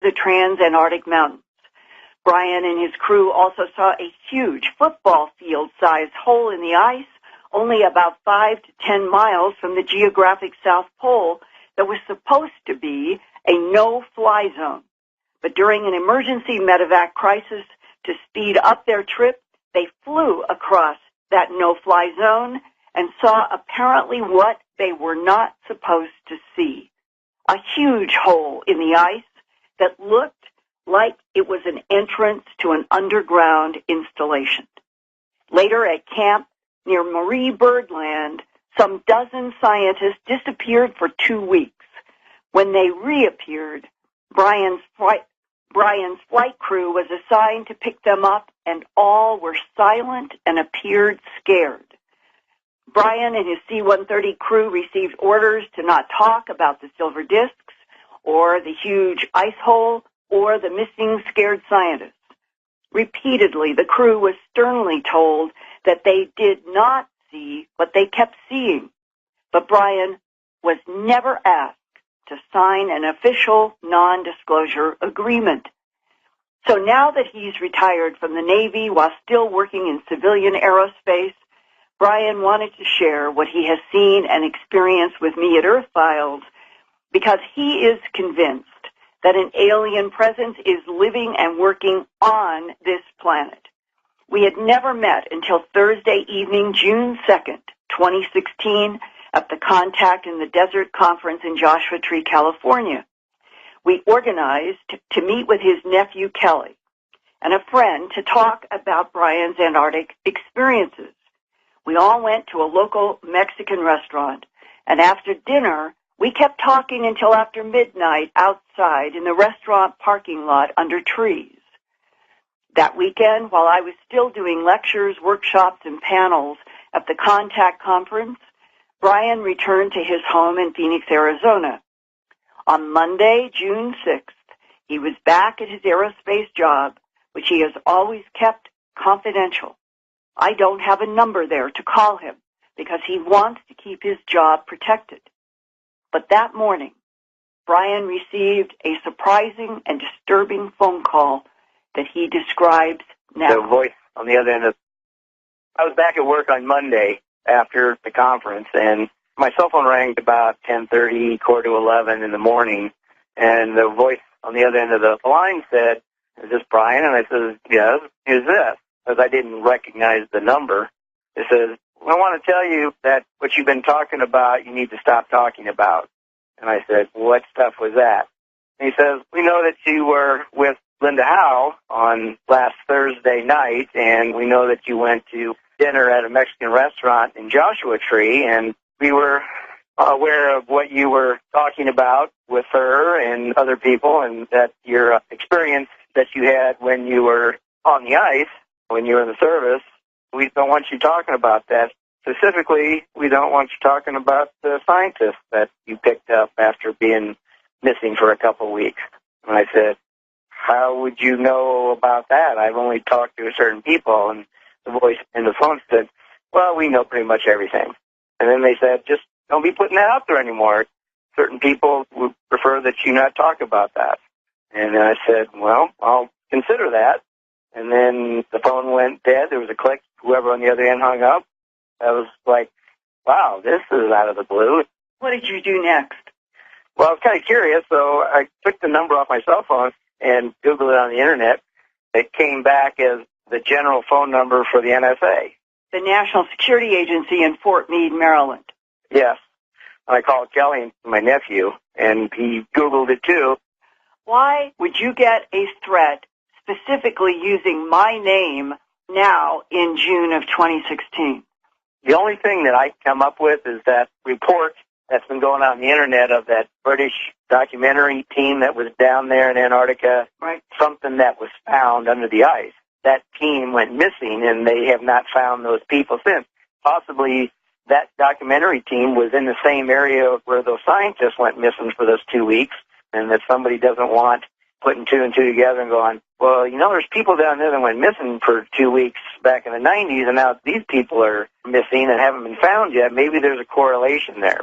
the Trans-Antarctic Mountains. Brian and his crew also saw a huge football field-sized hole in the ice, only about 5 to 10 miles from the geographic South Pole that was supposed to be a no-fly zone. But during an emergency medevac crisis, to speed up their trip, they flew across that no-fly zone and saw apparently what they were not supposed to see. A huge hole in the ice that looked like it was an entrance to an underground installation. Later at camp near Marie Birdland, some dozen scientists disappeared for 2 weeks. When they reappeared, Brian's flight crew was assigned to pick them up, and all were silent and appeared scared. Brian and his C-130 crew received orders to not talk about the silver discs or the huge ice hole or the missing scared scientists. Repeatedly, the crew was sternly told that they did not see what they kept seeing. But Brian was never asked to sign an official non-disclosure agreement. So now that he's retired from the Navy while still working in civilian aerospace, Brian wanted to share what he has seen and experienced with me at Earth Files because he is convinced that an alien presence is living and working on this planet. We had never met until Thursday evening, June 2nd, 2016, at the Contact in the Desert Conference in Joshua Tree, California. We organized to meet with his nephew, Kelly, and a friend to talk about Brian's Antarctic experiences. We all went to a local Mexican restaurant, and after dinner, we kept talking until after midnight outside in the restaurant parking lot under trees. That weekend, while I was still doing lectures, workshops, and panels at the Contact Conference, Brian returned to his home in Phoenix, Arizona. On Monday, June 6th, he was back at his aerospace job, which he has always kept confidential. I don't have a number there to call him because he wants to keep his job protected. But that morning, Brian received a surprising and disturbing phone call that he describes now. The voice on the other end of... I was back at work on Monday after the conference, and my cell phone rang about 10:30, quarter to 11 in the morning, and the voice on the other end of the line said, "Is this Brian?" And I said, "Yes, who's this?" Because I didn't recognize the number. It says, "I want to tell you that what you've been talking about, you need to stop talking about." And I said, "What stuff was that?" And he says, "We know that you were with Linda Howe on last Thursday night, and we know that you went to dinner at a Mexican restaurant in Joshua Tree, and we were aware of what you were talking about with her and other people, and that your experience that you had when you were on the ice, when you were in the service, we don't want you talking about that. Specifically, we don't want you talking about the scientists that you picked up after being missing for a couple of weeks." And I said, "How would you know about that? I've only talked to certain people." And the voice in the phone said, "Well, we know pretty much everything." And then they said, "Just don't be putting that out there anymore. Certain people would prefer that you not talk about that." And then I said, "Well, I'll consider that." And then the phone went dead. There was a click. Whoever on the other end hung up. I was like, wow, this is out of the blue. What did you do next? Well, I was kind of curious, so I took the number off my cell phone and Googled it on the Internet. It came back as the general phone number for the NSA. The National Security Agency in Fort Meade, Maryland. Yes. I called Kelly, my nephew, and he Googled it too. Why would you get a threat specifically using my name now in June of 2016? The only thing that I come up with is that report that's been going on the Internet of that British documentary team that was down there in Antarctica, right? Something that was found under the ice. That team went missing, and they have not found those people since. Possibly that documentary team was in the same area where those scientists went missing for those 2 weeks, and that somebody doesn't want putting two and two together and going, well, you know, there's people down there that went missing for 2 weeks back in the 90s, and now these people are missing and haven't been found yet. Maybe there's a correlation there.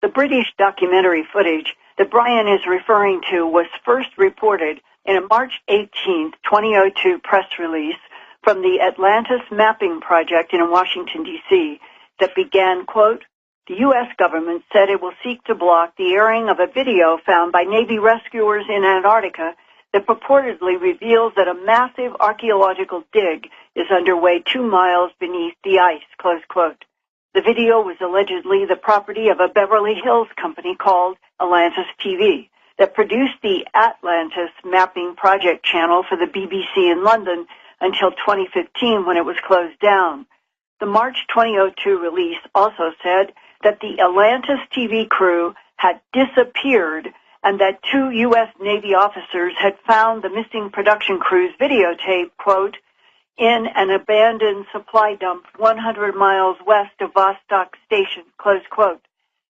The British documentary footage that Brian is referring to was first reported in a March 18, 2002 press release from the Atlantis Mapping Project in Washington, D.C. that began, quote, "The U.S. government said it will seek to block the airing of a video found by Navy rescuers in Antarctica that purportedly reveals that a massive archaeological dig is underway 2 miles beneath the ice," close quote. The video was allegedly the property of a Beverly Hills company called Atlantis TV that produced the Atlantis Mapping Project channel for the BBC in London until 2015 when it was closed down. The March 2002 release also said that the Atlantis TV crew had disappeared and that 2 U.S. Navy officers had found the missing production crew's videotape, quote, in an abandoned supply dump 100 miles west of Vostok Station, close quote.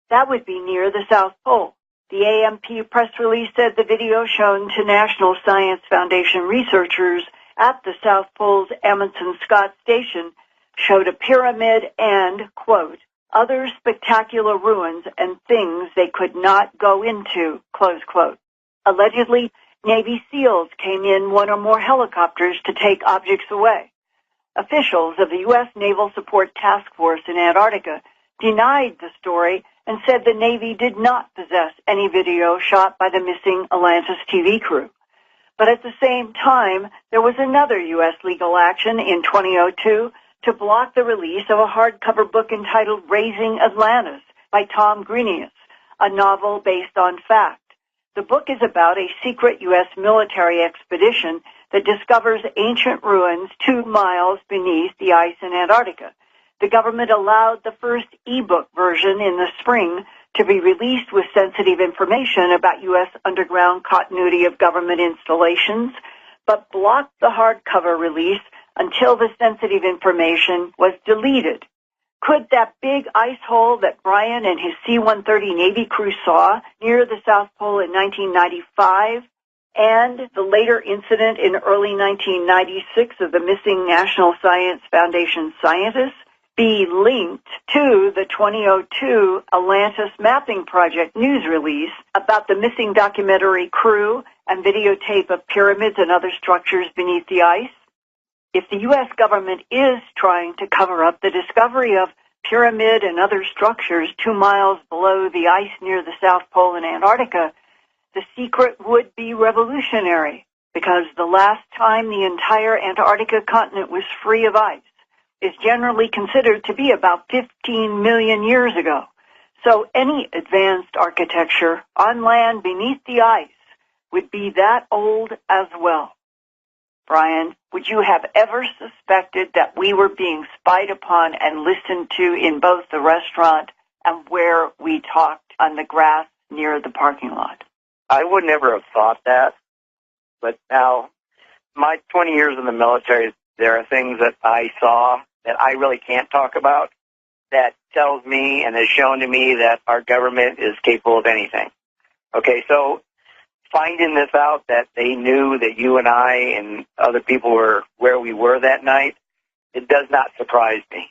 That would be near the South Pole. The AMP press release said the video shown to National Science Foundation researchers at the South Pole's Amundsen-Scott Station showed a pyramid and, quote, other spectacular ruins and things they could not go into, close quote. Allegedly, Navy SEALs came in 1 or more helicopters to take objects away. Officials of the U.S. Naval Support Task Force in Antarctica denied the story and said the Navy did not possess any video shot by the missing Atlantis TV crew. But at the same time, there was another U.S. legal action in 2002 to block the release of a hardcover book entitled Raising Atlantis by Tom Greenius, a novel based on fact. The book is about a secret U.S. military expedition that discovers ancient ruins 2 miles beneath the ice in Antarctica. The government allowed the first e-book version in the spring to be released with sensitive information about U.S. underground continuity of government installations, but blocked the hardcover release until the sensitive information was deleted. Could that big ice hole that Brian and his C-130 Navy crew saw near the South Pole in 1995 and the later incident in early 1996 of the missing National Science Foundation scientists be linked to the 2002 Atlantis Mapping Project news release about the missing documentary crew and videotape of pyramids and other structures beneath the ice? If the U.S. government is trying to cover up the discovery of pyramid and other structures 2 miles below the ice near the South Pole in Antarctica, the secret would be revolutionary, because the last time the entire Antarctica continent was free of ice is generally considered to be about 15 million years ago. So any advanced architecture on land beneath the ice would be that old as well. Brian, would you have ever suspected that we were being spied upon and listened to in both the restaurant and where we talked on the grass near the parking lot? I would never have thought that. But now, my 20 years in the military, there are things that I saw that I really can't talk about that tells me and has shown to me that our government is capable of anything. Okay, so finding this out, that they knew that you and I and other people were where we were that night, it does not surprise me.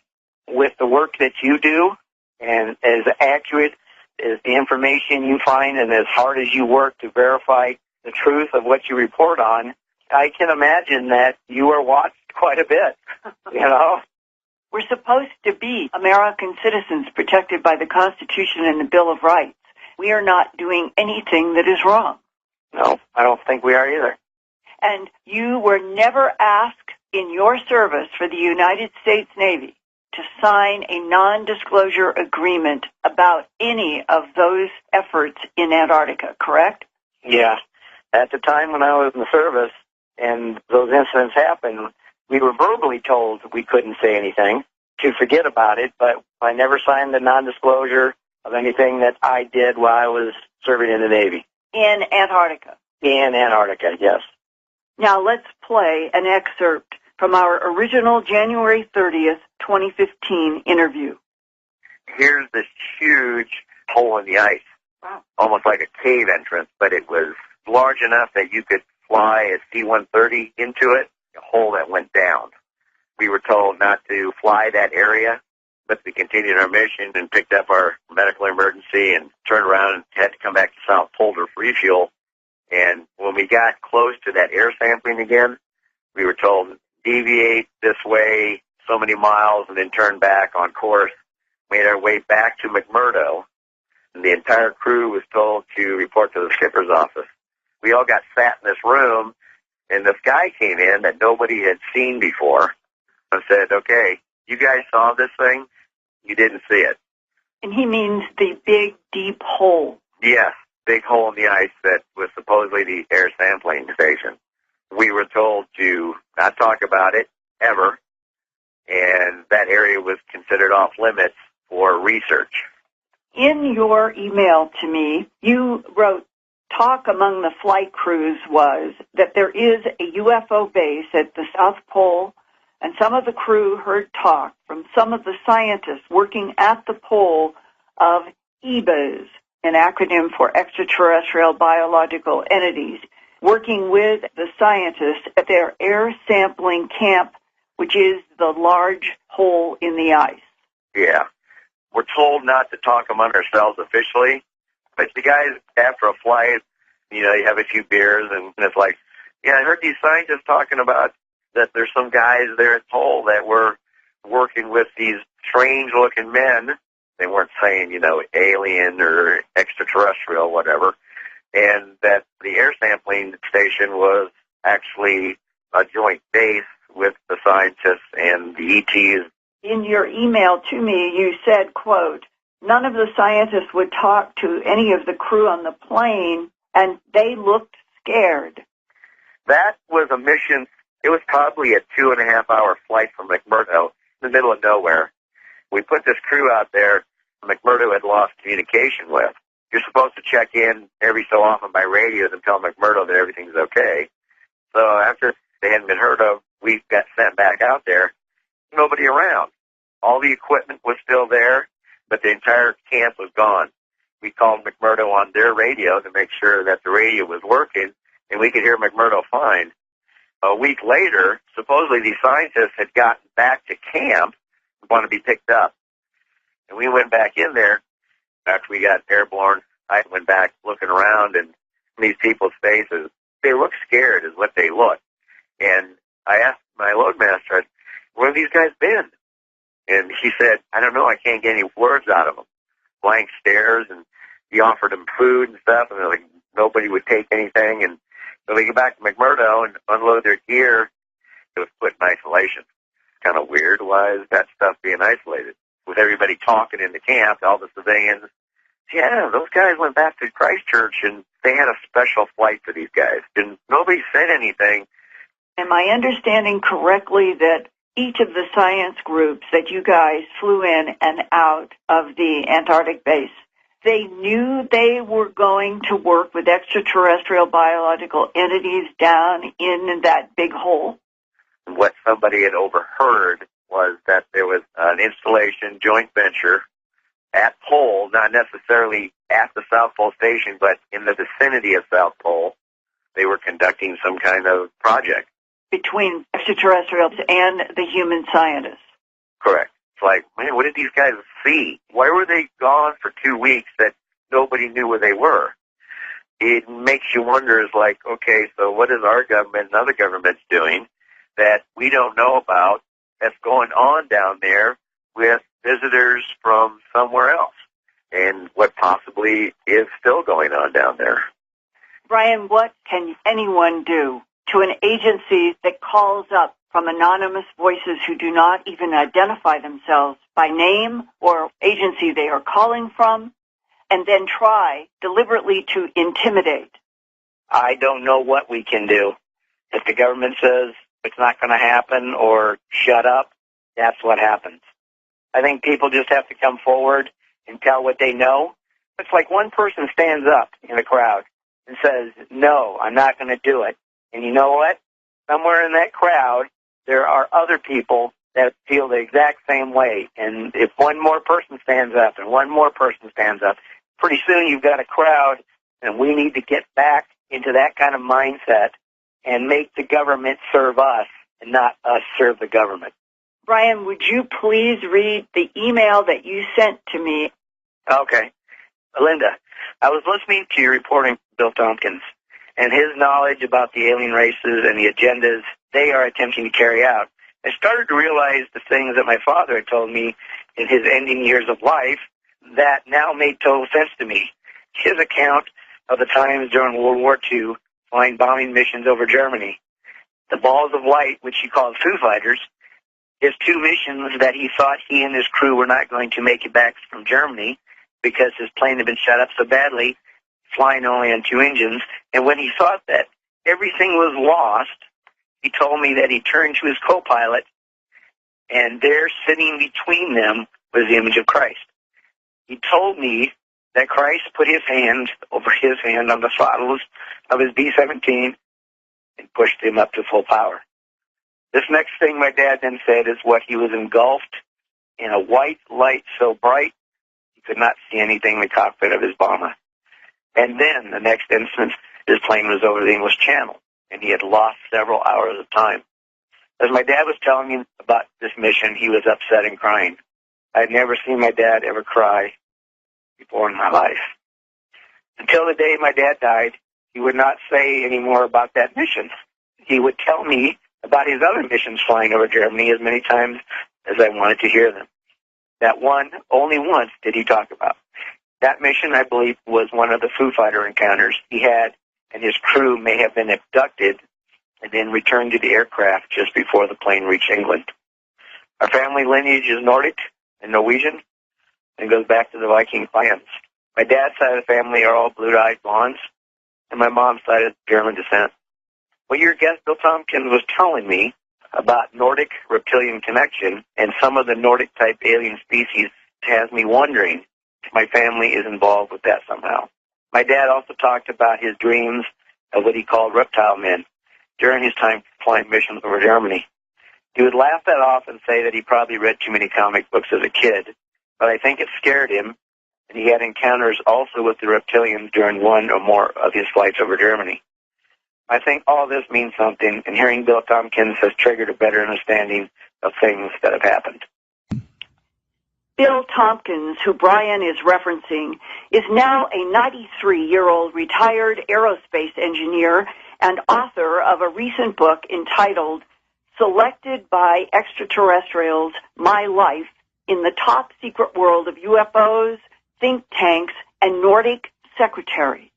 With the work that you do, and as accurate as the information you find and as hard as you work to verify the truth of what you report on, I can imagine that you are watched quite a bit, you know? We're supposed to be American citizens protected by the Constitution and the Bill of Rights. We are not doing anything that is wrong. No, I don't think we are either. And you were never asked in your service for the United States Navy to sign a non-disclosure agreement about any of those efforts in Antarctica, correct? Yeah. At the time when I was in the service and those incidents happened, we were verbally told we couldn't say anything, to forget about it, but I never signed the non-disclosure of anything that I did while I was serving in the Navy. In Antarctica? In Antarctica, yes. Now let's play an excerpt from our original January 30th, 2015 interview. Here's this huge hole in the ice, wow, almost like a cave entrance, but it was large enough that you could fly a C-130 into it, a hole that went down. We were told not to fly that area, But we continued our mission and picked up our medical emergency and turned around and had to come back to South Pole to refuel. And when we got close to that air sampling again, we were told, deviate this way so many miles and then turn back on course. Made our way back to McMurdo, and the entire crew was told to report to the skipper's office. We all got sat in this room, and this guy came in that nobody had seen before and said, okay, you guys saw this thing? You didn't see it. And he means the big, deep hole. Yes, big hole in the ice that was supposedly the air sampling station. We were told to not talk about it ever, and that area was considered off limits for research. In your email to me, you wrote, talk among the flight crews was that there is a UFO base at the South Pole, and some of the crew heard talk from some of the scientists working at the pole of EBAs, an acronym for extraterrestrial biological entities, working with the scientists at their air sampling camp, which is the large hole in the ice. Yeah. We're told not to talk among ourselves officially, but the guys, after a flight, you have a few beers, and it's like, yeah, I heard these scientists talking about that there's some guys there at Pole that were working with these strange-looking men. They weren't saying, alien or extraterrestrial, whatever, and that the air sampling station was actually a joint base with the scientists and the ETs. In your email to me, you said, quote, none of the scientists would talk to any of the crew on the plane, and they looked scared. That was a mission. It was probably a 2.5-hour flight from McMurdo, in the middle of nowhere. We put this crew out there McMurdo had lost communication with. You're supposed to check in every so often by radio and tell McMurdo that everything's okay. So after they hadn't been heard of, we got sent back out there. Nobody around. All the equipment was still there, but the entire camp was gone. We called McMurdo on their radio to make sure that the radio was working, and we could hear McMurdo fine. A week later, supposedly these scientists had gotten back to camp and wanted to be picked up. And we went back in there after we got airborne. I went back looking around, and these people's faces, they look scared is what they look. And I asked my loadmaster, where have these guys been? And he said, I don't know, I can't get any words out of them. Blank stares, and he offered them food and stuff, and like nobody would take anything. And so they get back to McMurdo and unload their gear. It was put in isolation. Kind of weird. Why is that stuff being isolated? With everybody talking in the camp, all the civilians. Yeah, those guys went back to Christchurch, and they had a special flight for these guys. And nobody said anything. Am I understanding correctly that each of the science groups that you guys flew in and out of the Antarctic base, they knew they were going to work with extraterrestrial biological entities down in that big hole? What somebody had overheard was that there was an installation joint venture at Pole, not necessarily at the South Pole Station, but in the vicinity of South Pole. They were conducting some kind of project. Between extraterrestrials and the human scientists. Correct. It's like, man, what did these guys see? Why were they gone for 2 weeks that nobody knew where they were? It makes you wonder, is like, okay, so what is our government and other governments doing that we don't know about that's going on down there with visitors from somewhere else? And what possibly is still going on down there? Brian, what can anyone do to an agency that calls up from anonymous voices who do not even identify themselves by name or agency they are calling from, and then try deliberately to intimidate? I don't know what we can do. If the government says it's not going to happen or shut up, that's what happens. I think people just have to come forward and tell what they know. It's like one person stands up in a crowd and says, no, I'm not going to do it. And you know what? Somewhere in that crowd, there are other people that feel the exact same way. And if one more person stands up and one more person stands up, pretty soon you've got a crowd, and we need to get back into that kind of mindset and make the government serve us and not us serve the government. Brian, would you please read the email that you sent to me? Okay. Linda, I was listening to your reporting, Bill Tompkins, and his knowledge about the alien races and the agendas they are attempting to carry out. I started to realize the things that my father had told me in his ending years of life that now made total sense to me. His account of the times during World War II flying bombing missions over Germany, the balls of light, which he called Foo Fighters, his two missions that he thought he and his crew were not going to make it back from Germany because his plane had been shot up so badly, flying only on two engines. And when he thought that everything was lost, he told me that he turned to his co-pilot, and there sitting between them was the image of Christ. He told me that Christ put his hand over his hand on the throttles of his B-17 and pushed him up to full power. This next thing my dad then said is what he was engulfed in a white light so bright he could not see anything in the cockpit of his bomber. And then the next instant, his plane was over the English Channel, and he had lost several hours of time. As my dad was telling me about this mission, he was upset and crying. I had never seen my dad ever cry before in my life. Until the day my dad died, he would not say any more about that mission. He would tell me about his other missions flying over Germany as many times as I wanted to hear them. That one, only once did he talk about. That mission, I believe, was one of the Foo Fighter encounters he had, and his crew may have been abducted and then returned to the aircraft just before the plane reached England. Our family lineage is Nordic and Norwegian and goes back to the Viking clans. My dad's side of the family are all blue-eyed blondes, and my mom's side is German descent. What your guest, Bill Tompkins, was telling me about Nordic reptilian connection and some of the Nordic-type alien species has me wondering if my family is involved with that somehow. My dad also talked about his dreams of what he called reptile men during his time flying missions over Germany. He would laugh that off and say that he probably read too many comic books as a kid, but I think it scared him, and he had encounters also with the reptilians during one or more of his flights over Germany. I think all this means something, and hearing Bill Tompkins has triggered a better understanding of things that have happened. Bill Tompkins, who Brian is referencing, is now a 93-year-old retired aerospace engineer and author of a recent book entitled Selected by Extraterrestrials, My Life in the Top Secret World of UFOs, Think Tanks, and Nordic Secretaries.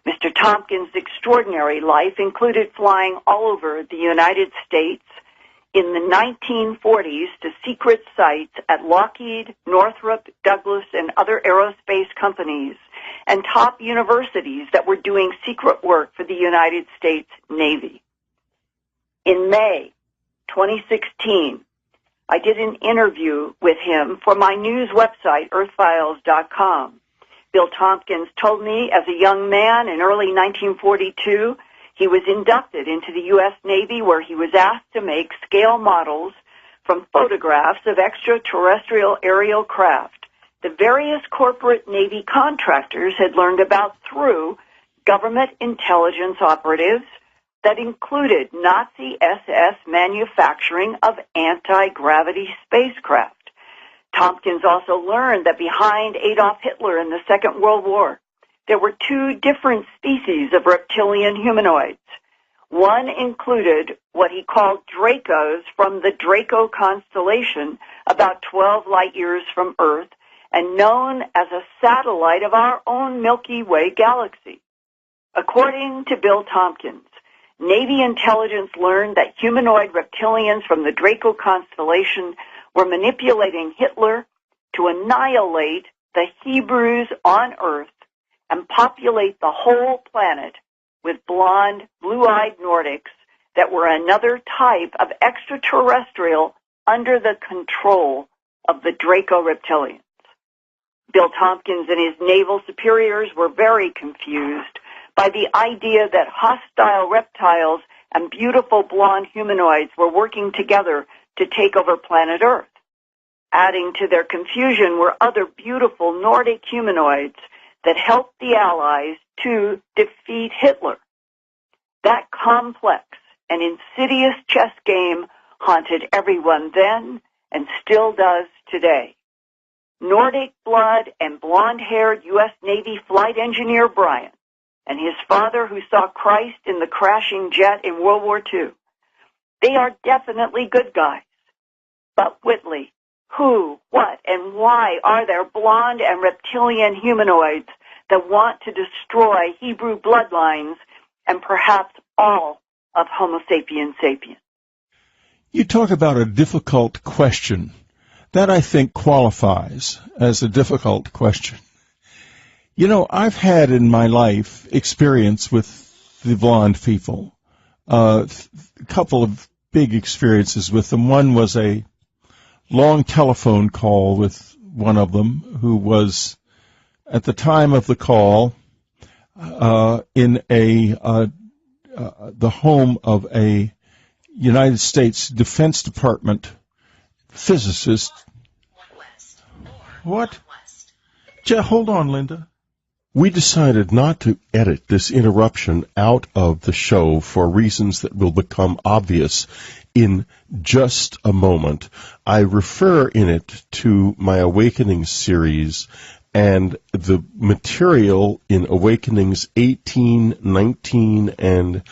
Mr. Tompkins' extraordinary life included flying all over the United States in the 1940s to secret sites at Lockheed, Northrop, Douglas, and other aerospace companies, and top universities that were doing secret work for the United States Navy. In May 2016, I did an interview with him for my news website, earthfiles.com. Bill Tompkins told me as a young man in early 1942, he was inducted into the U.S. Navy, where he was asked to make scale models from photographs of extraterrestrial aerial craft the various corporate Navy contractors had learned about through government intelligence operatives that included Nazi SS manufacturing of anti-gravity spacecraft. Tompkins also learned that behind Adolf Hitler in the Second World War, there were two different species of reptilian humanoids. One included what he called Dracos from the Draco constellation, about 12 light years from Earth, and known as a satellite of our own Milky Way galaxy. According to Bill Tompkins, Navy intelligence learned that humanoid reptilians from the Draco constellation were manipulating Hitler to annihilate the Hebrews on Earth and populate the whole planet with blonde, blue-eyed Nordics that were another type of extraterrestrial under the control of the Draco reptilians. Bill Tompkins and his naval superiors were very confused by the idea that hostile reptiles and beautiful blonde humanoids were working together to take over planet Earth. Adding to their confusion were other beautiful Nordic humanoids that helped the Allies to defeat Hitler. That complex and insidious chess game haunted everyone then and still does today. Nordic blood and blonde-haired U.S. Navy flight engineer Brian and his father who saw Christ in the crashing jet in World War II. They are definitely good guys. But Whitley, who, what, and why are there blonde and reptilian humanoids that want to destroy Hebrew bloodlines and perhaps all of Homo sapiens sapiens? You talk about a difficult question. That, I think, qualifies as a difficult question. You know, I've had in my life experience with the blonde people. A couple of big experiences with them. One was a long telephone call with one of them who was, at the time of the call, in the home of a United States Defense Department physicist. What? Hold on, Linda. We decided not to edit this interruption out of the show for reasons that will become obvious in just a moment. I refer in it to my Awakenings series, and the material in Awakenings 18, 19, and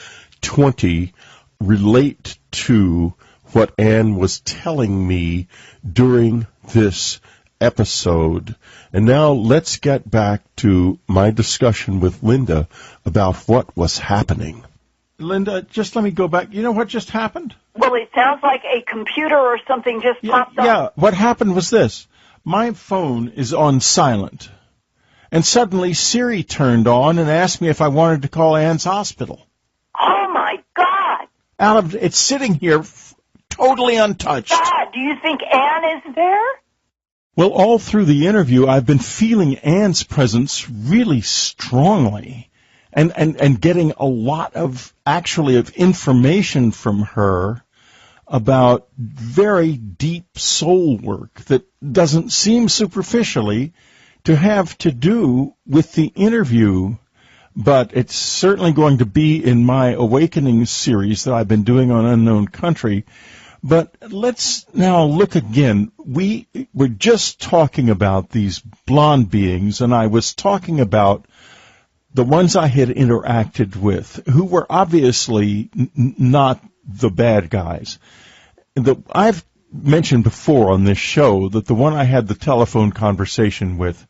20 relate to what Anne was telling me during this episode. And now let's get back to my discussion with Linda about what was happening. Linda, just let me go back. You know what just happened? Well, it sounds like a computer or something just popped up. Yeah, what happened was this. My phone is on silent, and suddenly Siri turned on and asked me if I wanted to call Anne's hospital. Oh, my God. It's sitting here totally untouched. God, do you think Anne is there? Well, all through the interview, I've been feeling Anne's presence really strongly and getting a lot of information from her about very deep soul work that doesn't seem superficially to have to do with the interview, but it's certainly going to be in my Awakening series that I've been doing on Unknown Country. But let's now look again. We were just talking about these blonde beings, and I was talking about the ones I had interacted with, who were obviously not the bad guys. I've mentioned before on this show that the one I had the telephone conversation with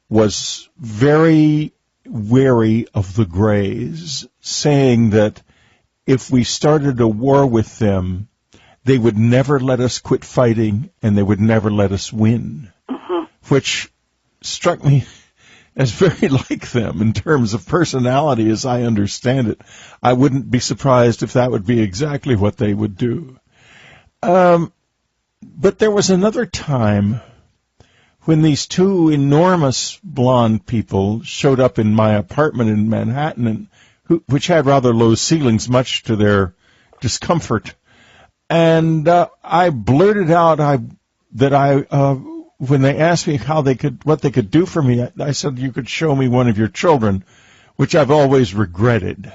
was very wary of the Greys, saying that if we started a war with them, they would never let us quit fighting, and they would never let us win, which struck me as very like them in terms of personality, as I understand it. I wouldn't be surprised if that would be exactly what they would do. But there was another time when these two enormous blonde people showed up in my apartment in Manhattan, which had rather low ceilings, much to their discomfort. And I blurted out that when they asked me what they could do for me, I said, you could show me one of your children, which I've always regretted.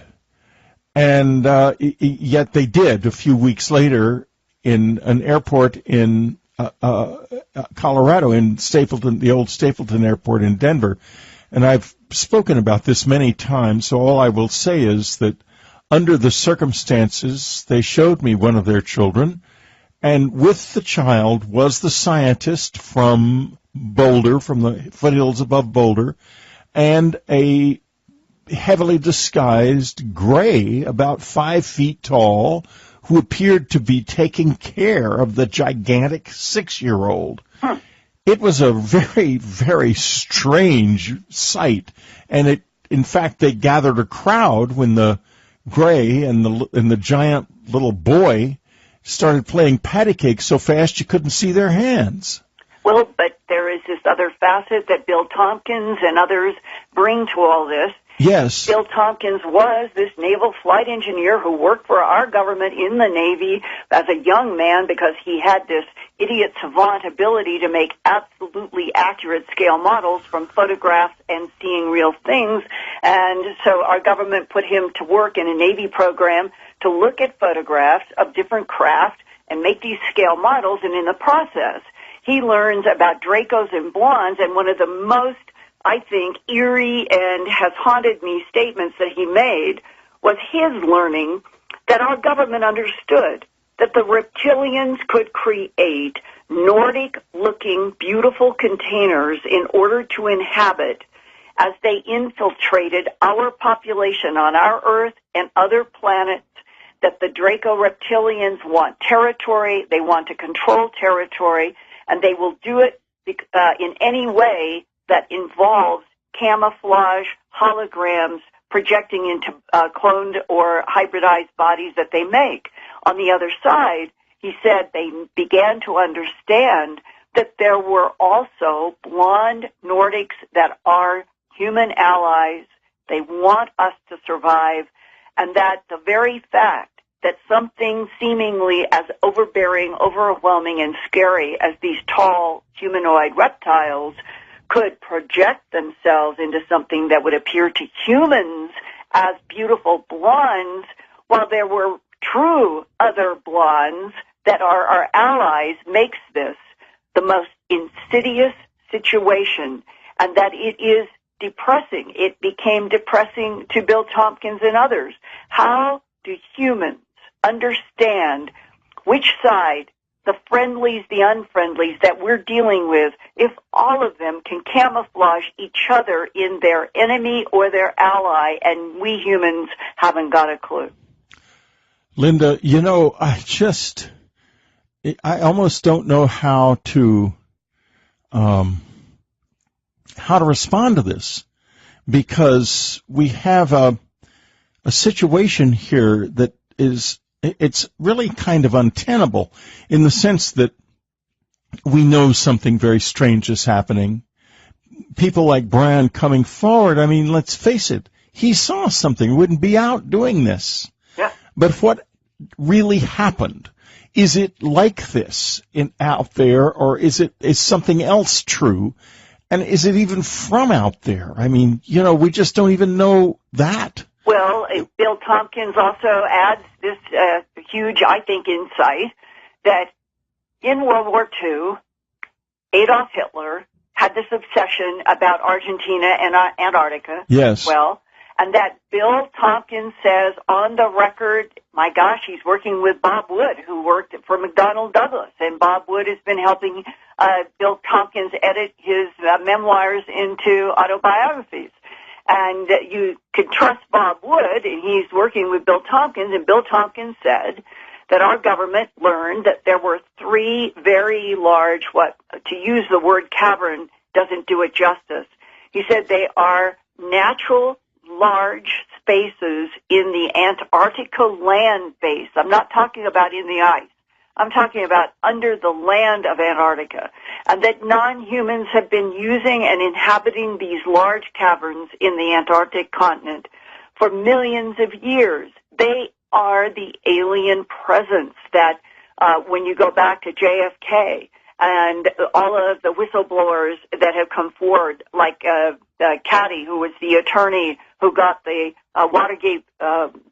And yet they did a few weeks later in an airport in Colorado, in Stapleton, the old Stapleton Airport in Denver. And I've spoken about this many times, so all I will say is that under the circumstances, they showed me one of their children, and with the child was the scientist from Boulder, from the foothills above Boulder, and a heavily disguised gray, about 5 feet tall, who appeared to be taking care of the gigantic 6-year-old. It was a very, very strange sight, and in fact, they gathered a crowd when the gray and the giant little boy started playing patty cakes so fast you couldn't see their hands. Well, but there is this other facet that Bill Tompkins and others bring to all this. Yes. Bill Tompkins was this naval flight engineer who worked for our government in the Navy as a young man because he had this idiot savant ability to make absolutely accurate scale models from photographs and seeing real things. And so our government put him to work in a Navy program to look at photographs of different craft and make these scale models, and in the process, he learns about Dracos and blondes, and one of the most, I think, eerie and has haunted me statements that he made was his learning that our government understood that the reptilians could create Nordic-looking, beautiful containers in order to inhabit as they infiltrated our population on our Earth and other planets, that the Draco reptilians want territory, they want to control territory, and they will do it in any way that involves camouflage, holograms, projecting into cloned or hybridized bodies that they make. On the other side, he said they began to understand that there were also blonde Nordics that are human allies. They want us to survive, and that the very fact that something seemingly as overbearing, overwhelming, and scary as these tall humanoid reptiles could project themselves into something that would appear to humans as beautiful blondes, while there were true other blondes that are our allies, makes this the most insidious situation, and that it is depressing. It became depressing to Bill Tompkins and others. How do humans understand which side, the friendlies, the unfriendlies that we're dealing with, if all of them can camouflage each other in their enemy or their ally, and we humans haven't got a clue? Linda, you know, I almost don't know how to respond to this, because we have a situation here that it's really kind of untenable, in the sense that we know something very strange is happening. People like Brian coming forward, I mean, let's face it, he saw something, wouldn't be out doing this. Yeah. But what really happened? Is it like this out there, or is something else true? And is it even from out there? I mean, you know, we just don't even know that. Well, Bill Tompkins also adds this huge, I think, insight that in World War II, Adolf Hitler had this obsession about Argentina and Antarctica. Yes. Well, and that Bill Tompkins says on the record, my gosh, he's working with Bob Wood, who worked for McDonnell Douglas, and Bob Wood has been helping Bill Tompkins edit his memoirs into autobiographies. And you could trust Bob Wood, and he's working with Bill Tompkins, and Bill Tompkins said that our government learned that there were 3 very large, to use the word cavern doesn't do it justice. He said they are natural large spaces in the Antarctica land base. I'm not talking about in the ice. I'm talking about under the land of Antarctica, and that non-humans have been using and inhabiting these large caverns in the Antarctic continent for millions of years. They are the alien presence that, when you go back to JFK and all of the whistleblowers that have come forward, like Caddy, who was the attorney who got the Watergate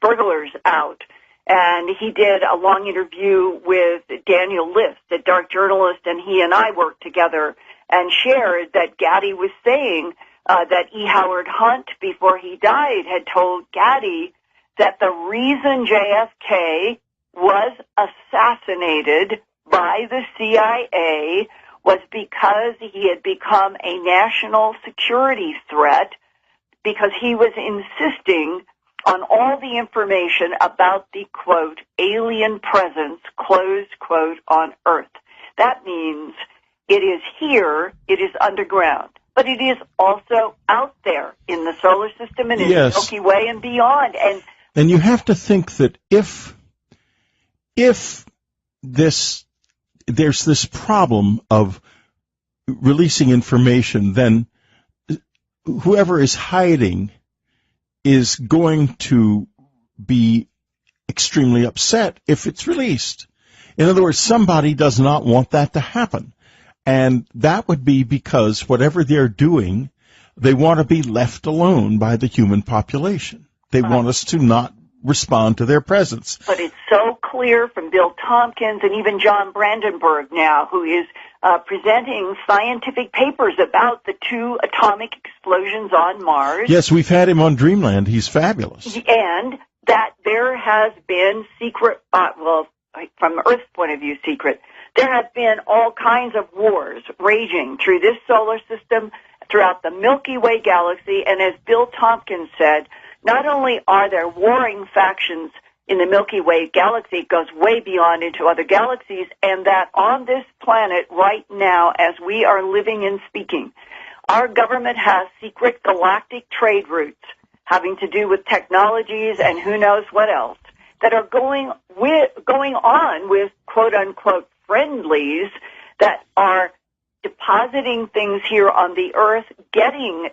burglars out, and he did a long interview with Daniel List, a dark journalist, and he and I worked together and shared that Gaddy was saying that E. Howard Hunt, before he died, had told Gaddy that the reason JFK was assassinated by the CIA was because he had become a national security threat, because he was insisting on all the information about the, quote, alien presence, close quote, on Earth. That means it is here, it is underground, but it is also out there in the solar system and in the Milky Way and beyond. And you have to think that if there's this problem of releasing information, then whoever is hiding is going to be extremely upset if it's released. In other words, somebody does not want that to happen. And that would be because whatever they're doing, they want to be left alone by the human population. They want us to not respond to their presence. But it's so clear from Bill Tompkins and even John Brandenburg now, who is presenting scientific papers about the 2 atomic explosions on Mars. Yes, we've had him on Dreamland. He's fabulous. And that there has been secret, from Earth's point of view, secret. There have been all kinds of wars raging through this solar system, throughout the Milky Way galaxy, and as Bill Tompkins said, not only are there warring factions in the Milky Way galaxy, it goes way beyond into other galaxies, and that on this planet right now, as we are living and speaking, our government has secret galactic trade routes having to do with technologies and who knows what else that are going on with quote-unquote friendlies that are depositing things here on the Earth, getting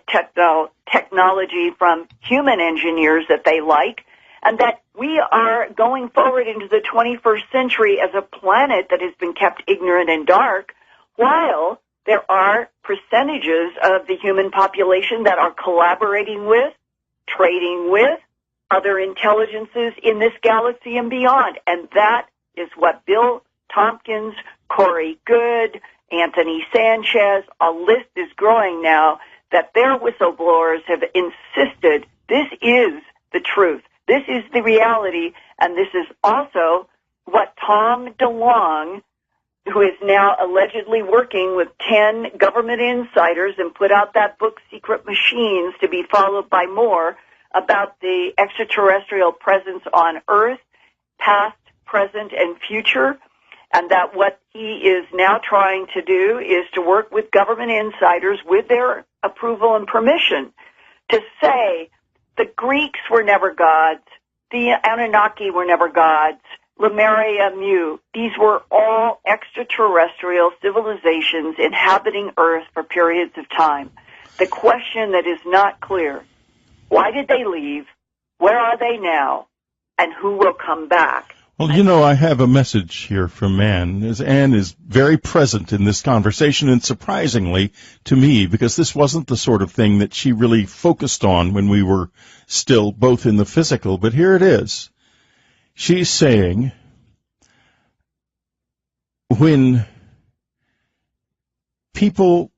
technology from human engineers that they like, and that we are going forward into the 21st century as a planet that has been kept ignorant and dark, while there are percentages of the human population that are collaborating with, trading with, other intelligences in this galaxy and beyond. And that is what Bill Tompkins, Corey Good, Anthony Sanchez, a list is growing now, that their whistleblowers have insisted this is the truth. This is the reality, and this is also what Tom DeLonge, who is now allegedly working with 10 government insiders and put out that book, Secret Machines, to be followed by more, about the extraterrestrial presence on Earth, past, present, and future, and that what he is now trying to do is to work with government insiders with their approval and permission to say the Greeks were never gods, the Anunnaki were never gods, Lemuria, Mu. These were all extraterrestrial civilizations inhabiting Earth for periods of time. The question that is not clear: why did they leave? Where are they now? And who will come back? Well, you know, I have a message here from Anne, as Anne is very present in this conversation, and surprisingly to me, because this wasn't the sort of thing that she really focused on when we were still both in the physical, but here it is. She's saying, when people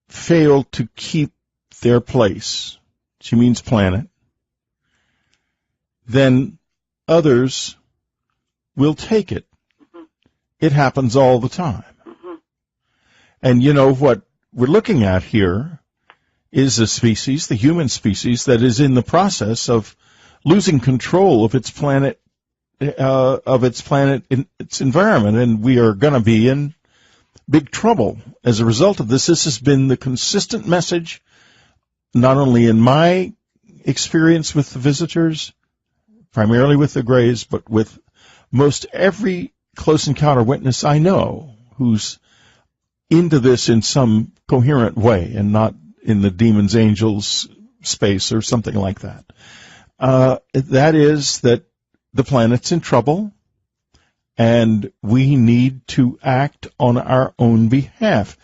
fail to keep their place, she means planet, then others will take it. Mm-hmm. It happens all the time. Mm-hmm. And you know what we're looking at here is a species, the human species, that is in the process of losing control of its planet, in its environment, and we are going to be in big trouble as a result of this. This has been the consistent message, not only in my experience with the visitors, primarily with the Greys, but with most every close encounter witness I know who's into this in some coherent way and not in the demons, angels space or something like that. That is that the planet's in trouble and we need to act on our own behalf.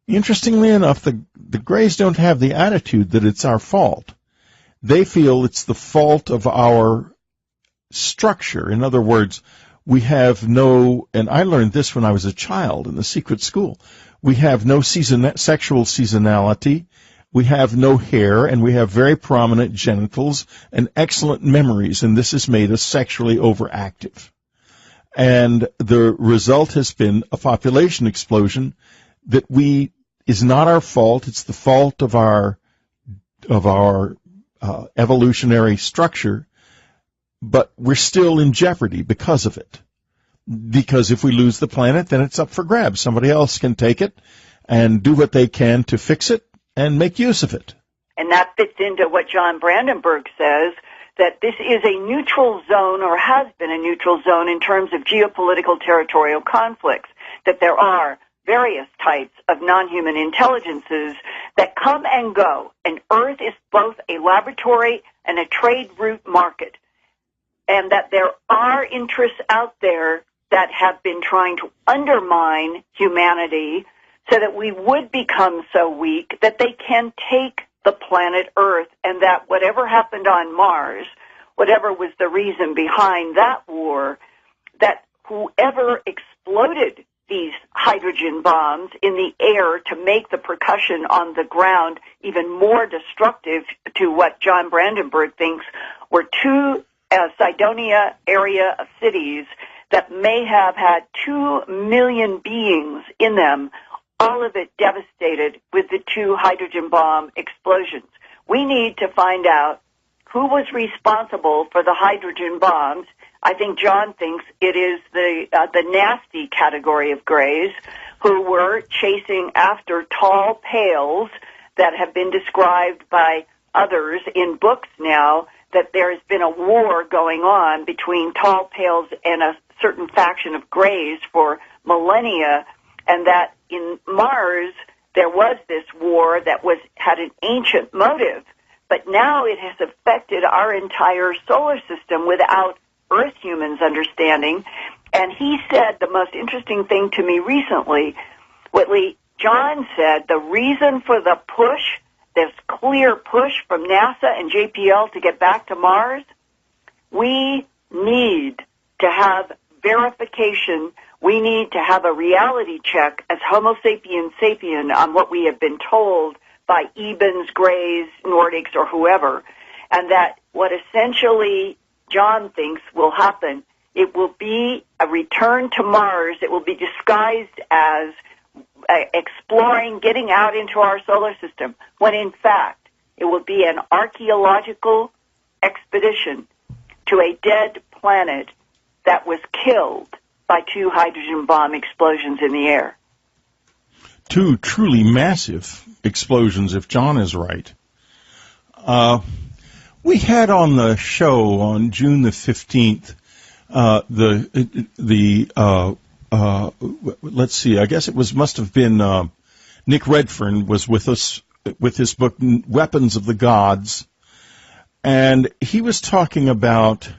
Interestingly enough, the Greys don't have the attitude that it's our fault. They feel it's the fault of our structure. In other words, we have no, and I learned this when I was a child in the secret school, we have no sexual seasonality, we have no hair, and we have very prominent genitals and excellent memories, and this has made us sexually overactive. And the result has been a population explosion that is not our fault. It's the fault of our evolutionary structure, but we're still in jeopardy because of it. Because if we lose the planet, then it's up for grabs. Somebody else can take it and do what they can to fix it and make use of it. And that fits into what John Brandenburg says, that this is a neutral zone, or has been a neutral zone in terms of geopolitical territorial conflicts, that there are various types of non-human intelligences that come and go, and Earth is both a laboratory and a trade route market, and that there are interests out there that have been trying to undermine humanity so that we would become so weak that they can take the planet Earth, and that whatever happened on Mars whatever was the reason behind that war, that whoever exploded these hydrogen bombs in the air to make the percussion on the ground even more destructive to what John Brandenburg thinks were two Cydonia area of cities that may have had 2 million beings in them, all of it devastated with the two hydrogen bomb explosions. We need to find out who was responsible for the hydrogen bombs. I think John thinks it is the nasty category of Greys who were chasing after tall pails that have been described by others in books now, that there has been a war going on between tall pails and a certain faction of Greys for millennia, and that in Mars there was this war that had an ancient motive, but now it has affected our entire solar system without Earth humans understanding. And he said the most interesting thing to me recently, Whitley, John said the reason for the push, this clear push from NASA and JPL to get back to Mars, we need to have verification. We need to have a reality check as Homo sapiens sapien on what we have been told by Ebens, Greys, Nordics, or whoever, and that what essentially John thinks will happen, it will be a return to Mars. It will be disguised as exploring, getting out into our solar system, when in fact it will be an archaeological expedition to a dead planet that was killed by two hydrogen bomb explosions in the air. Two truly massive explosions, if John is right. We had on the show on June the 15th, let's see, I guess it must have been Nick Redfern was with us with his book Weapons of the Gods, and he was talking about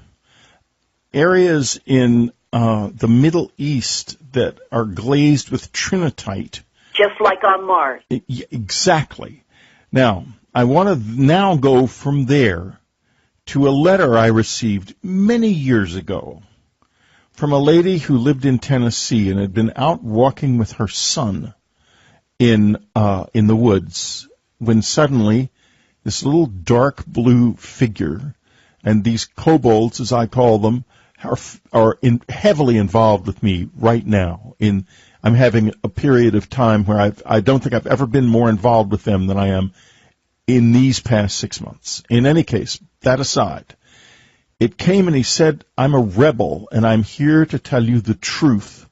areas in the Middle East that are glazed with trinitite. Just like on Mars. Exactly. Now, I want to now go from there to a letter I received many years ago from a lady who lived in Tennessee and had been out walking with her son in the woods when suddenly this little dark blue figure, and these kobolds, as I call them, are heavily involved with me right now. I'm having a period of time where I don't think I've ever been more involved with them than I am in these past 6 months. In any case, that aside, it came and he said, I'm a rebel and I'm here to tell you the truth.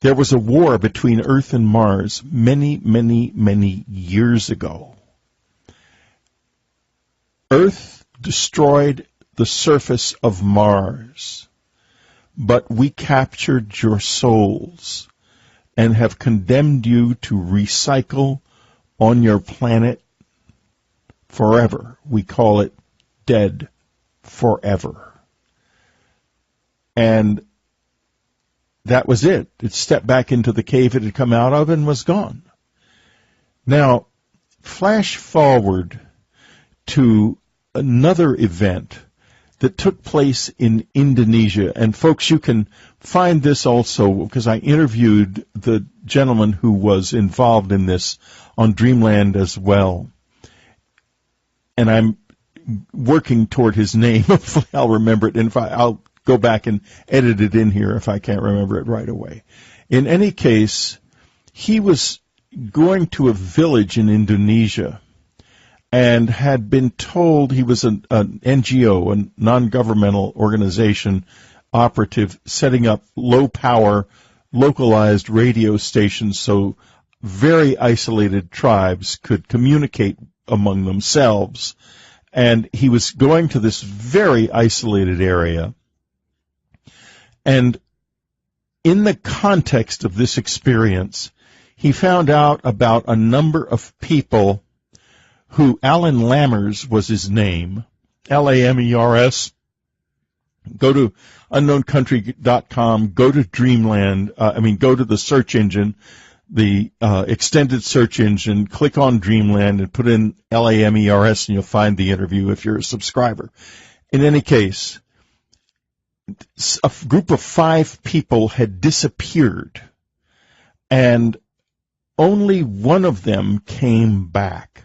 There was a war between Earth and Mars many, many, many years ago. Earth destroyed the surface of Mars, but we captured your souls and have condemned you to recycle on your planet forever. We call it dead forever. And that was it. It stepped back into the cave it had come out of and was gone. Now, flash forward to another event that took place in Indonesia. And folks, you can find this also because I interviewed the gentleman who was involved in this on Dreamland as well. And I'm working toward his name. Hopefully I'll remember it. And I'll go back and edit it in here if I can't remember it right away. In any case, he was going to a village in Indonesia and had been told, he was an NGO, a non-governmental organization operative, setting up low-power, localized radio stations so very isolated tribes could communicate among themselves. And he was going to this very isolated area. And in the context of this experience, he found out about a number of people who, Alan Lammers was his name, Lamers. Go to unknowncountry.com, go to Dreamland, go to the search engine, the extended search engine, click on Dreamland and put in Lamers and you'll find the interview if you're a subscriber. In any case, a group of 5 people had disappeared, and only one of them came back.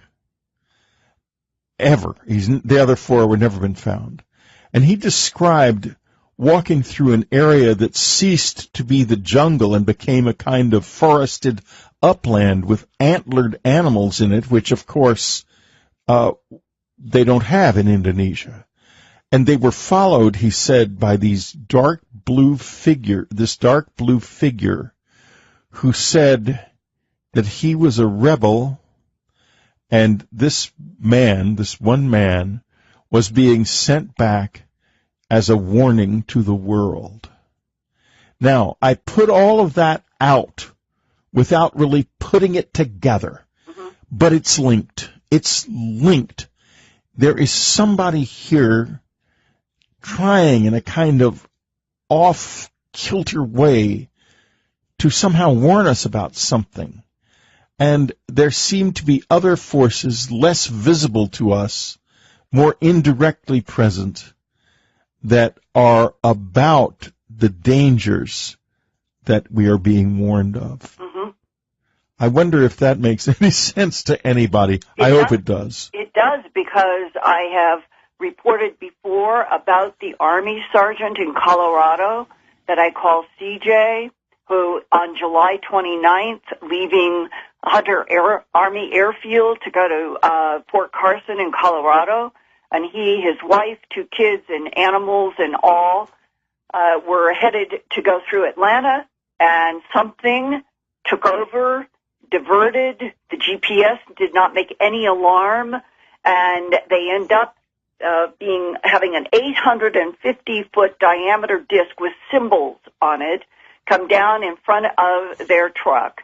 Ever. The other 4 had never been found. And he described walking through an area that ceased to be the jungle and became a kind of forested upland with antlered animals in it, which, of course, they don't have in Indonesia. And they were followed, he said, by this dark blue figure who said that he was a rebel, and this one man, was being sent back as a warning to the world. Now, I put all of that out without really putting it together, but it's linked. It's linked. There is somebody here trying in a kind of off-kilter way to somehow warn us about something. And there seem to be other forces less visible to us, more indirectly present, that are about the dangers that we are being warned of. Mm-hmm. I wonder if that makes any sense to anybody. I hope it does. It does, because I have reported before about the Army sergeant in Colorado that I call CJ, who on July 29th, leaving Hunter Army Airfield to go to Fort Carson in Colorado, and he, his wife, 2 kids, and animals and all were headed to go through Atlanta, and something took over, diverted. The GPS did not make any alarm, and they end up having an 850-foot diameter disc with symbols on it come down in front of their truck.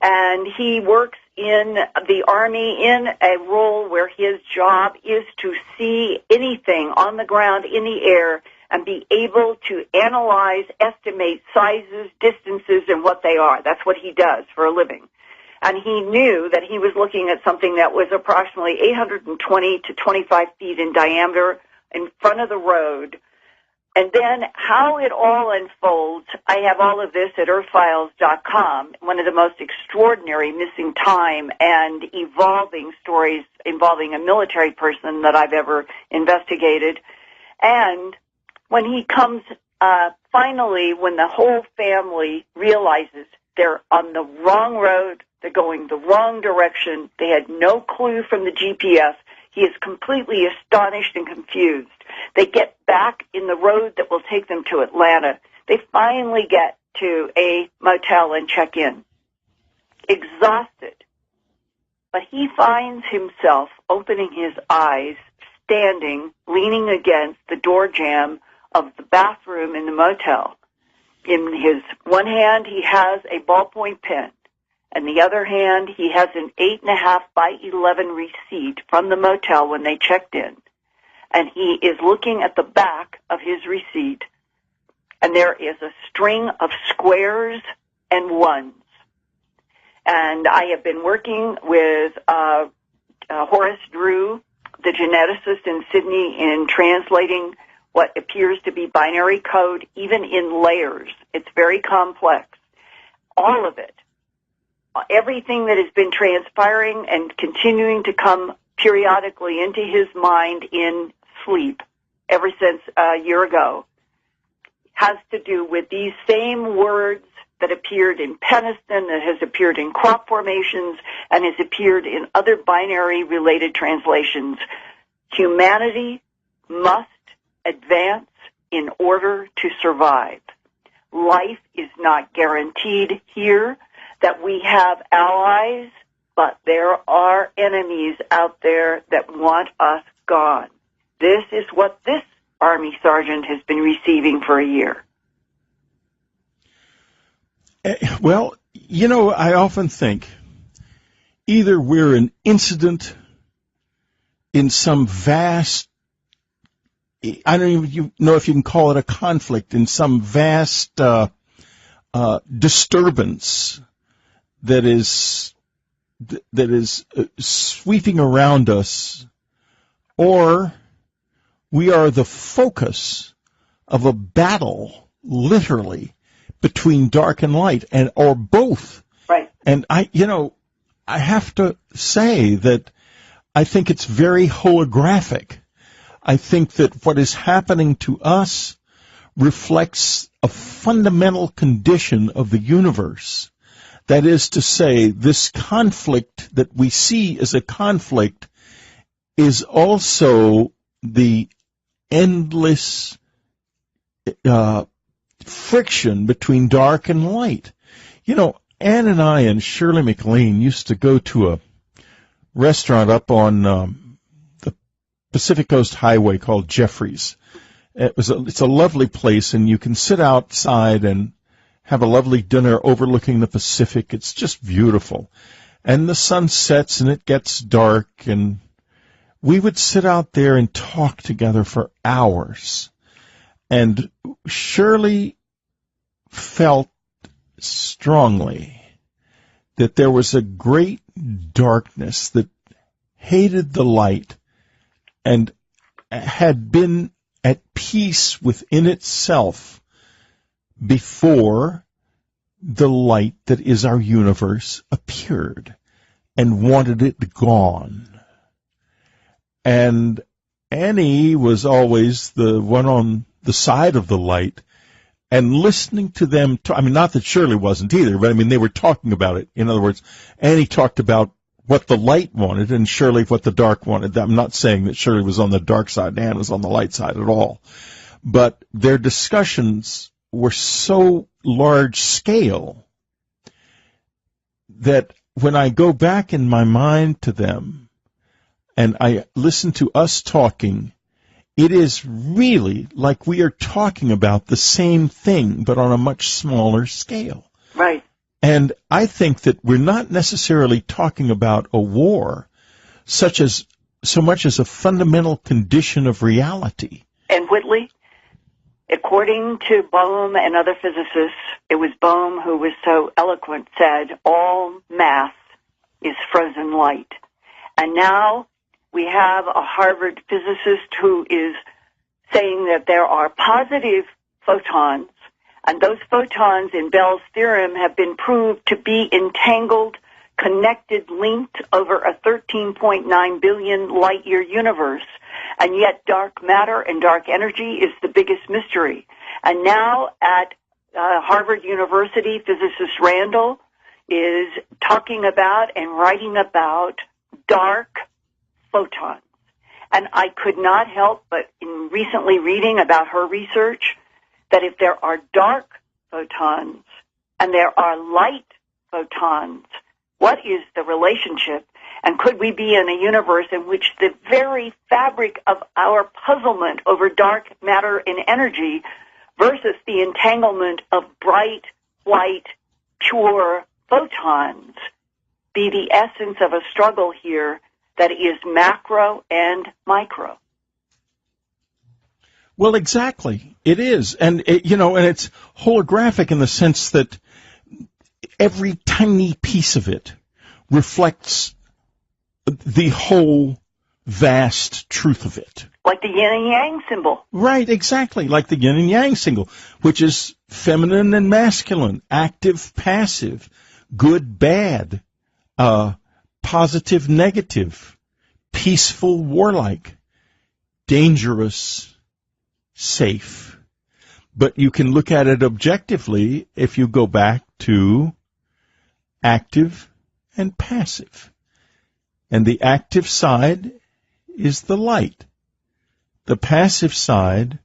And he works in the Army in a role where his job is to see anything on the ground, in the air, and be able to analyze, estimate sizes, distances, and what they are. That's what he does for a living. And he knew that he was looking at something that was approximately 820 to 25 feet in diameter in front of the road. And then how it all unfolds, I have all of this at earthfiles.com, one of the most extraordinary missing time and evolving stories involving a military person that I've ever investigated. And when he comes, finally, when the whole family realizes they're on the wrong road, they're going the wrong direction, they had no clue from the GPS, he is completely astonished and confused. They get back in the road that will take them to Atlanta. They finally get to a motel and check in. Exhausted. But he finds himself opening his eyes, standing, leaning against the door jamb of the bathroom in the motel. In his one hand, he has a ballpoint pen. And the other hand, he has an 8.5 by 11 receipt from the motel when they checked in. And he is looking at the back of his receipt, and there is a string of squares and ones. And I have been working with Horace Drew, the geneticist in Sydney, in translating what appears to be binary code, even in layers. It's very complex. All of it. Everything that has been transpiring and continuing to come periodically into his mind in sleep ever since a year ago has to do with these same words that appeared in Peniston, that has appeared in crop formations, and has appeared in other binary-related translations. Humanity must advance in order to survive. Life is not guaranteed here. That we have allies, but there are enemies out there that want us gone. This is what this Army sergeant has been receiving for a year. Well, you know, I often think either we're an incident in some vast, I don't even know if you can call it a conflict, in some vast disturbance that is sweeping around us, or We are the focus of a battle, literally, between dark and light, or both. Right. And I have to say that I think it's very holographic. I think that what is happening to us reflects a fundamental condition of the universe. That is to say, this conflict that we see as a conflict is also the endless friction between dark and light. You know, Ann and I and Shirley MacLaine used to go to a restaurant up on the Pacific Coast Highway called Jeffrey's. It's a lovely place, and you can sit outside and have a lovely dinner overlooking the Pacific. It's just beautiful. And the sun sets and it gets dark, and we would sit out there and talk together for hours. And Shirley felt strongly that there was a great darkness that hated the light and had been at peace within itself before the light that is our universe appeared and wanted it gone. And Annie was always the one on the side of the light, and listening to them, not that Shirley wasn't either, but they were talking about it. In other words, Annie talked about what the light wanted and Shirley what the dark wanted. I'm not saying that Shirley was on the dark side and Anne was on the light side at all. But their discussions were so large scale that when I go back in my mind to them and I listen to us talking, it is really like we are talking about the same thing, but on a much smaller scale. Right. And I think that we're not necessarily talking about a war so much as a fundamental condition of reality. And Whitley, according to Bohm and other physicists, it was Bohm who was so eloquent, said all mass is frozen light. And now we have a Harvard physicist who is saying that there are positive photons, and those photons in Bell's theorem have been proved to be entangled, connected, linked over a 13.9 billion light-year universe. And yet dark matter and dark energy is the biggest mystery. And now at Harvard University, physicist Randall is talking about and writing about dark photons. And I could not help but in recently reading about her research that if there are dark photons and there are light photons, what is the relationship? And could we be in a universe in which the very fabric of our puzzlement over dark matter and energy versus the entanglement of bright, white, pure photons be the essence of a struggle here that is macro and micro? Well, exactly. It is. And, and it's holographic in the sense that every tiny piece of it reflects the whole vast truth of it. Like the yin and yang symbol. Right, exactly. Like the yin and yang symbol, which is feminine and masculine, active, passive, good, bad, positive, negative, peaceful, warlike, dangerous, safe. But you can look at it objectively if you go back to active and passive. And the active side is the light. The passive side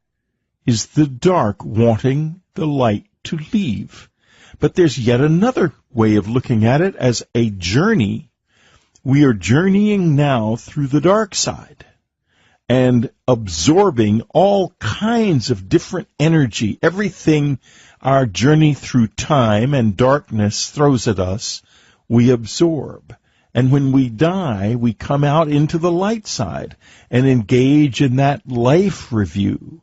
is the dark wanting the light to leave. But there's yet another way of looking at it as a journey. We are journeying now through the dark side and absorbing all kinds of different energy. Everything our journey through time and darkness throws at us, we absorb. And when we die, we come out into the light side and engage in that life review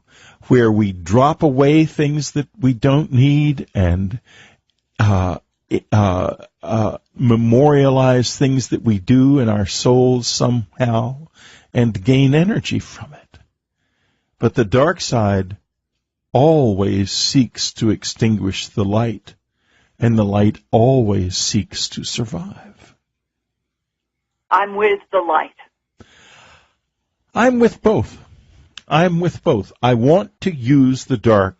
where we drop away things that we don't need and memorialize things that we do in our souls somehow and gain energy from it. But the dark side always seeks to extinguish the light, and the light always seeks to survive. I'm with the light. I'm with both. I'm with both. I want to use the dark